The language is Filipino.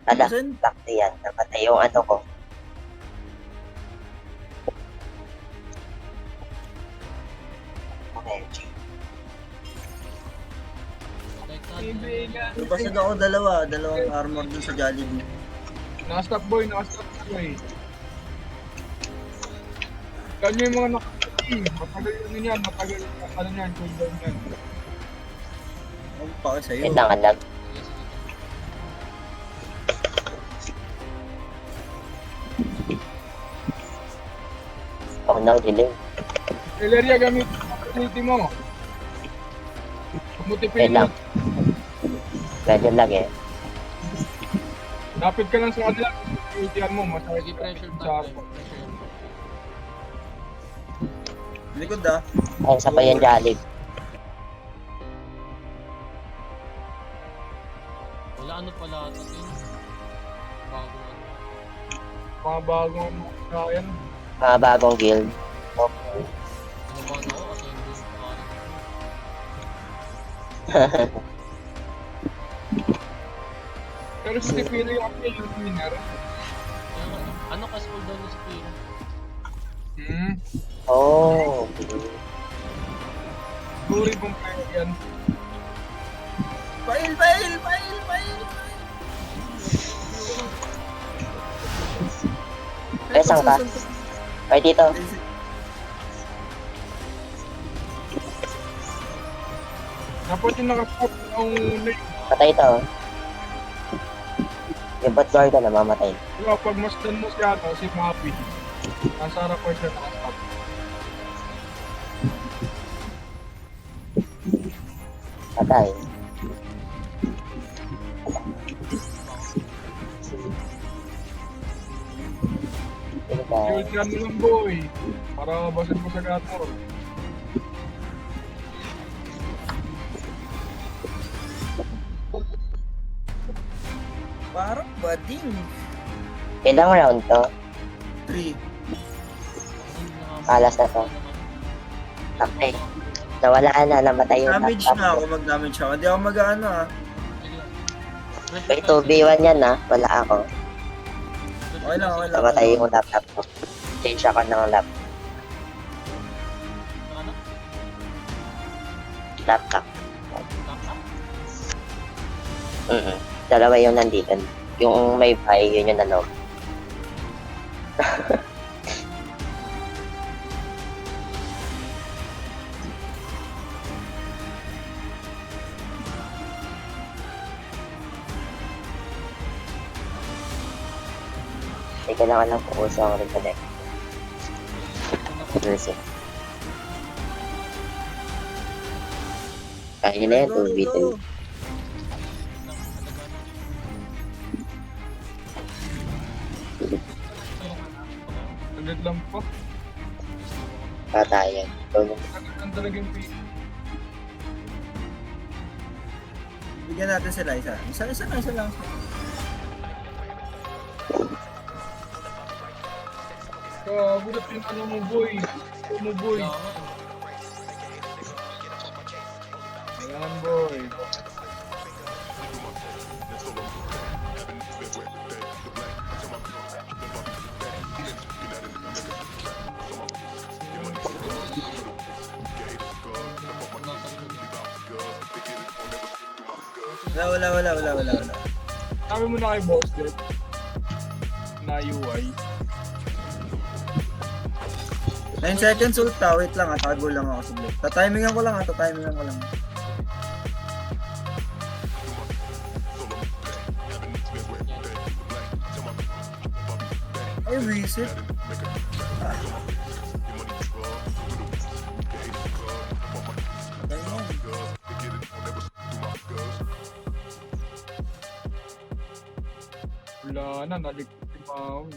Ala, Saan? sakto yan. Namatay yung ano ko. OMG. Nabasag ako dalawang armor dun sa Jollibee. Naka-stop boy. Kanya yung mga nakakati. Matagal yun yan. Matagal ano yan. Cooldown yan. Ano pa ako sa'yo? Yun lang, alag. Oh no, delay. Valeria, gamit opportunity mo. Wait Multipin lang. mo. Medyo lag eh. Lapit ka lang sa kanila. Ultihan mo. Masakit Sige, pressure sa tayo. Pressure. Likod ah. Ay, isa pa yung Jollib. Wala ano pala ito din. Bago ano. mga bagong kaya. Mga bagong guild. Okay. Naman ako kasi hindi ko pangalan. Pero si Tipino yung winner. Kaya nga, ano kasi cooldown ni Spiro? Oh. Duri kong player yan. Pail! Saan ka? Ay, dito. Dapat yung nakastop ng lane. Patay ito. Yung bot guard na namamatay. Diba, pag masdan mo siya, no, si Mappy. Nasa harap ko siya nakastop. Patay. Diba? Shield yan mo lang boy. Para basin mo sa gator. Parang bading. Ilang round to? 3. Alas na to. Okay. Nawala na, namatay yung Damage laptop na ko. ako, mag-damage ako. Hindi ako mag-ano ah. May 2v1 yan ha, wala ako. Okay lang. Namatay yung laptop ko. Change ako ng Ano? laptop. Laptop? Dalawa yung nandito. Yung may buy, yun yung nalog. Hindi kailangan lang po uso ang reconnect. Nursing. Kaya na yan, 2v2. Agad lang po. Patayan. Tulong. Agad lang talagang pick. Bigyan natin sila isa. Isa lang. Gulat yung ano mo boy. Ano mo boy. Kaya nga, Ayan boy. Wala. Sabi mo na kay boss Jet. Na UI. 9 seconds ult ah. Wait lang ah. Tago lang ako sa blade. Tatimingan ko lang. Ay, reset. Wala na, naligtas si Maui.